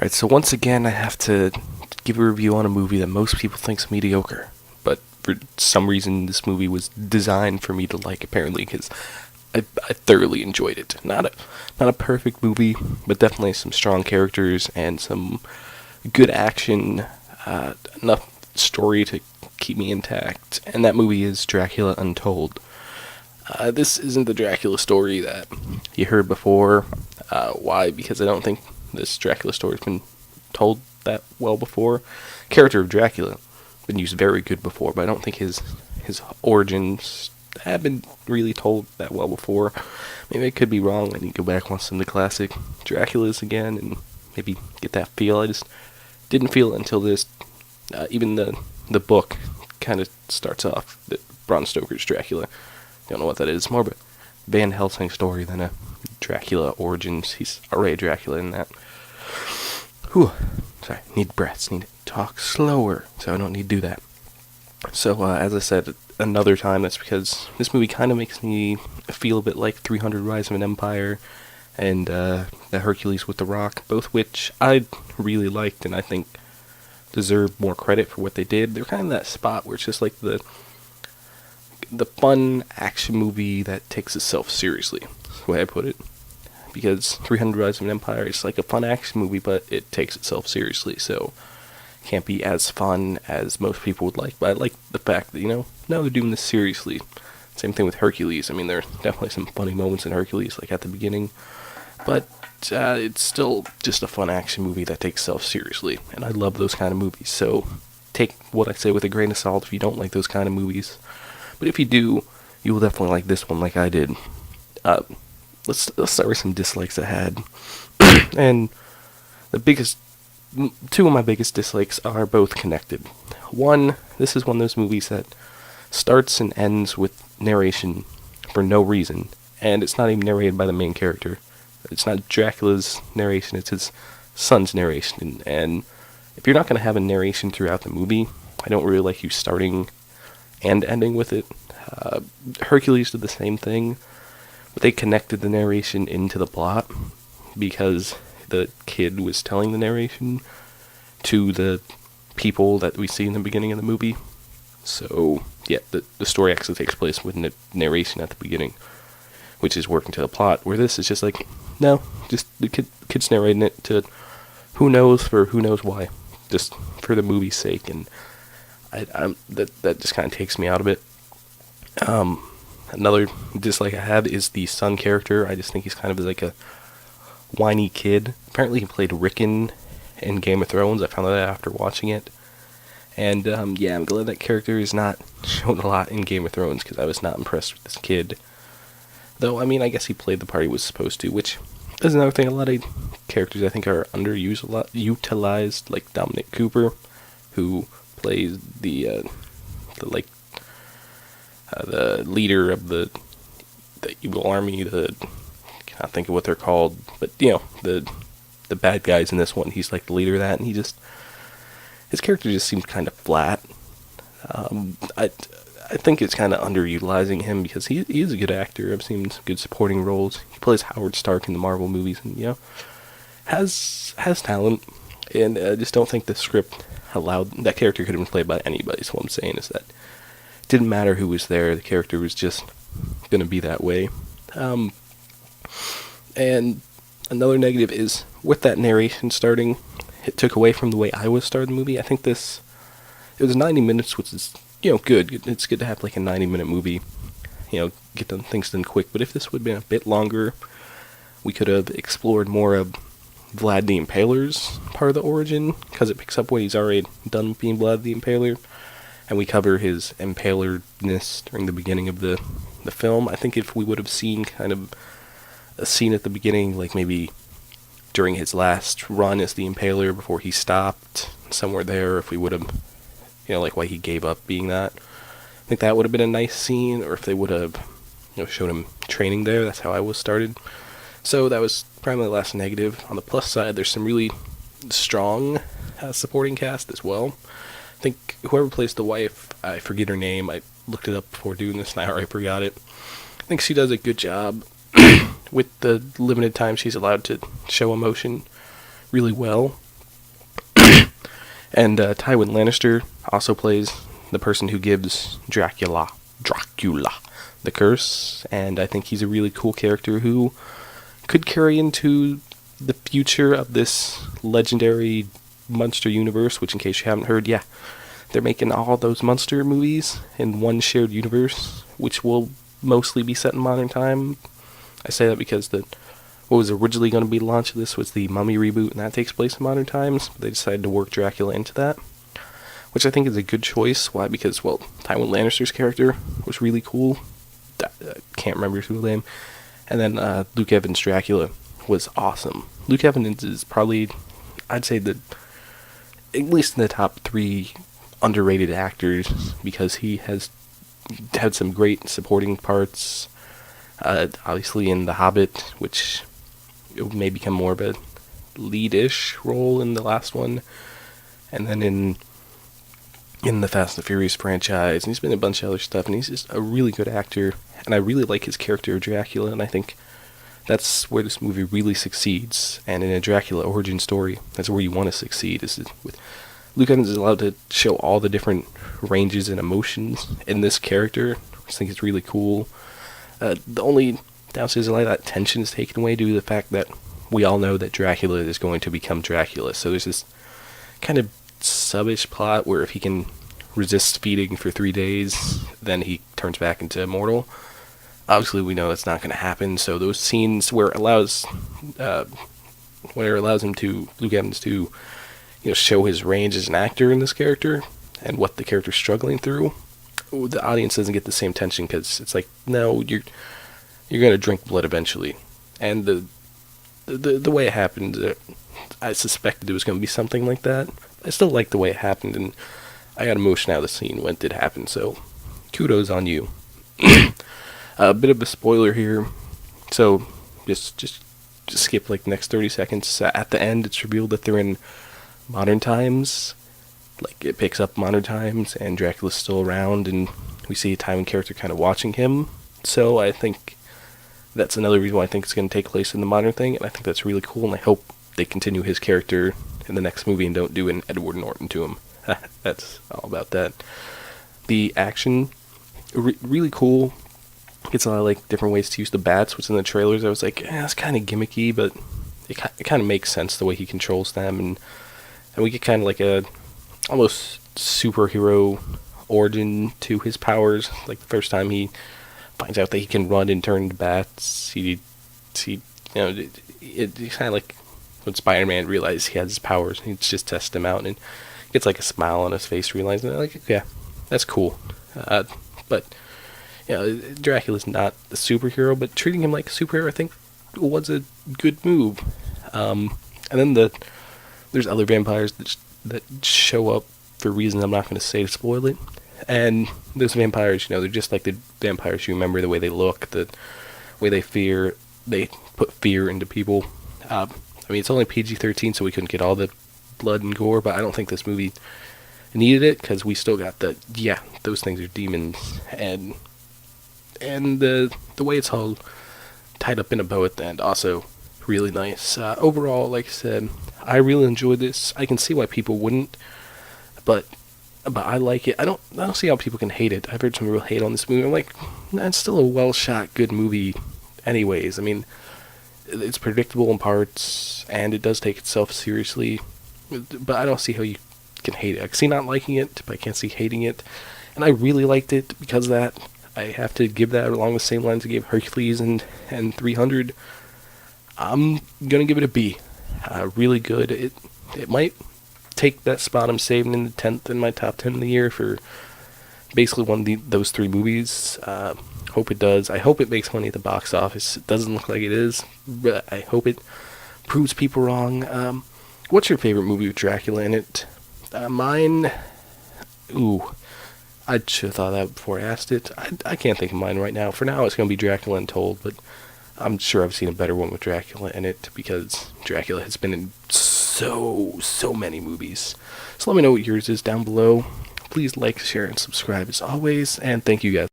Alright, so once again, I have to give a review on a movie that most people think's mediocre. But for some reason, this movie was designed for me to like, apparently, because I thoroughly enjoyed it. Not a perfect movie, but definitely some strong characters and some good action, enough story to keep me intact. And that movie is Dracula Untold. This isn't the Dracula story that you heard before. Why? Because I don't think this Dracula story's been told that well before. Character of Dracula been used very good before, but I don't think his origins have been really told that well before. Maybe I could be wrong. I need to go back and watch some of the classic Draculas again and maybe get that feel. I just didn't feel it until this. Even the book kind of starts off that Bram Stoker's Dracula. Don't know what that is. It's more of a Van Helsing story than a Dracula origins. He's already Dracula in that. Whew. Sorry, need breaths. Need to talk slower, so I don't need to do that. So, as I said another time, that's because this movie kind of makes me feel a bit like 300 Rise of an Empire and the Hercules with the Rock, both which I really liked and I think deserve more credit for what they did. They're kind of that spot where it's just like the fun action movie that takes itself seriously. That's the way I put it. Because 300 Rise of an Empire is like a fun action movie, but it takes itself seriously, so it can't be as fun as most people would like. But I like the fact that, no, they're doing this seriously. Same thing with Hercules. I mean, there are definitely some funny moments in Hercules, like at the beginning, but it's still just a fun action movie that takes itself seriously, and I love those kind of movies. So take what I say with a grain of salt if you don't like those kind of movies. But if you do, you will definitely like this one like I did. Let's start with some dislikes I had. And two of my biggest dislikes are both connected. One, this is one of those movies that starts and ends with narration for no reason. And it's not even narrated by the main character. It's not Dracula's narration, it's his son's narration. And if you're not going to have a narration throughout the movie, I don't really like you starting and ending with it. Hercules did the same thing, but they connected the narration into the plot because the kid was telling the narration to the people that we see in the beginning of the movie. So, yeah, the story actually takes place with narration at the beginning, which is working to the plot, where this is just like, no, just the kid's narrating it to who knows for who knows why, just for the movie's sake, and that just kind of takes me out of it. Another dislike I have is the son character. I just think he's kind of like a whiny kid. Apparently he played Rickon in Game of Thrones. I found that out after watching it. And, yeah, I'm glad that character is not shown a lot in Game of Thrones, because I was not impressed with this kid. Though, I mean, I guess he played the part he was supposed to, which is another thing. A lot of characters I think are underused, a lot utilized, like Dominic Cooper, who plays the leader of the evil army. I can't think of what they're called, but the bad guys in this one. He's like the leader of that, and his character just seems kind of flat. I think it's kind of underutilizing him because he is a good actor. I've seen some good supporting roles. He plays Howard Stark in the Marvel movies, and has talent. And I just don't think the script allowed that character could have been played by anybody. So what I'm saying is that it didn't matter who was there. The character was just gonna be that way. And another negative is with that narration starting, it took away from the way I was starting the movie. I think it was 90 minutes, which is good. It's good to have like a 90-minute movie, get things done quick. But if this would have been a bit longer, we could have explored more of Vlad the Impaler's part of the origin, because it picks up what he's already done being Vlad the Impaler, and we cover his impaledness during the beginning of the film. I think if we would have seen kind of a scene at the beginning, like maybe during his last run as the Impaler before he stopped, somewhere there, if we would have, like why he gave up being that, I think that would have been a nice scene. Or if they would have, showed him training there. That's how I was started. So that was probably my last negative. On the plus side, there's some really strong supporting cast as well. I think whoever plays the wife, I forget her name. I looked it up before doing this, and I already forgot it. I think she does a good job with the limited time she's allowed to show emotion really well. And Tywin Lannister also plays the person who gives Dracula the curse, and I think he's a really cool character who could carry into the future of this legendary monster universe, which, in case you haven't heard, yeah, they're making all those monster movies in one shared universe, which will mostly be set in modern time. I say that because what was originally going to be the launch of this was the Mummy reboot, and that takes place in modern times, but they decided to work Dracula into that, which I think is a good choice. Why? Because, well, Tywin Lannister's character was really cool. Can't remember his real name. And then Luke Evans' Dracula was awesome. Luke Evans is probably, I'd say, at least in the top 3 underrated actors, because he has had some great supporting parts. Obviously in The Hobbit, which may become more of a lead-ish role in the last one, and then in the Fast and the Furious franchise, and he's been in a bunch of other stuff, and he's just a really good actor, and I really like his character of Dracula, and I think that's where this movie really succeeds. And in a Dracula origin story, that's where you want to succeed, is with Luke Evans is allowed to show all the different ranges and emotions in this character, which I think is really cool. The only downside is a lot of that tension is taken away due to the fact that we all know that Dracula is going to become Dracula. So there's this kind of subbish plot where if he can resist feeding for 3 days, then he turns back into immortal. Obviously, we know that's not going to happen. So those scenes where it allows him to, Luke Evans, to show his range as an actor in this character and what the character's struggling through, the audience doesn't get the same tension, because it's like, no, you're going to drink blood eventually. And the way it happened, I suspected it was going to be something like that. I still like the way it happened, and I got emotion out of the scene when it did happen, so kudos on you. A bit of a spoiler here, so just skip like the next 30 seconds. At the end, it's revealed that they're in modern times. Like, it picks up modern times, and Dracula's still around, and we see a Tywin character kind of watching him. So I think that's another reason why I think it's going to take place in the modern thing, and I think that's really cool, and I hope they continue his character in the next movie and don't do an Edward Norton to him. That's all about that. The action, really cool. Gets a lot of like different ways to use the bats, which in the trailers I was like, it's kind of gimmicky, but it kind of makes sense the way he controls them, and we get kind of like a almost superhero origin to his powers. Like the first time he finds out that he can run and turn into bats, it's kind of like when Spider-Man realizes he has his powers, he just tests them out and gets like a smile on his face, realizing that, like, yeah, that's cool. But Dracula's not a superhero, but treating him like a superhero, I think, was a good move. And then there's other vampires that show up for reasons I'm not going to say to spoil it. And those vampires, they're just like the vampires you remember, the way they look, the way they put fear into people. I mean, it's only PG-13, so we couldn't get all the blood and gore, but I don't think this movie needed it, because we still got those things are demons, and the way it's all tied up in a bow at the end, also really nice. Overall, like I said, I really enjoyed this. I can see why people wouldn't, but I like it. I don't see how people can hate it. I've heard some real hate on this movie. I'm like, it's still a well-shot, good movie anyways. I mean, it's predictable in parts, and it does take itself seriously, but I don't see how you can hate it. I can see not liking it, but I can't see hating it, and I really liked it because of that. I have to give that along the same lines I gave Hercules and 300. I'm gonna give it a B. Really good. It might take that spot I'm saving in the 10th in my top 10 of the year for basically one of those 3 movies. Hope it does. I hope it makes money at the box office. It doesn't look like it is, but I hope it proves people wrong. What's your favorite movie with Dracula in it? Mine... Ooh. I should have thought that before I asked it. I can't think of mine right now. For now, it's going to be Dracula Untold, but I'm sure I've seen a better one with Dracula in it, because Dracula has been in so many movies. So let me know what yours is down below. Please like, share, and subscribe as always, and thank you guys.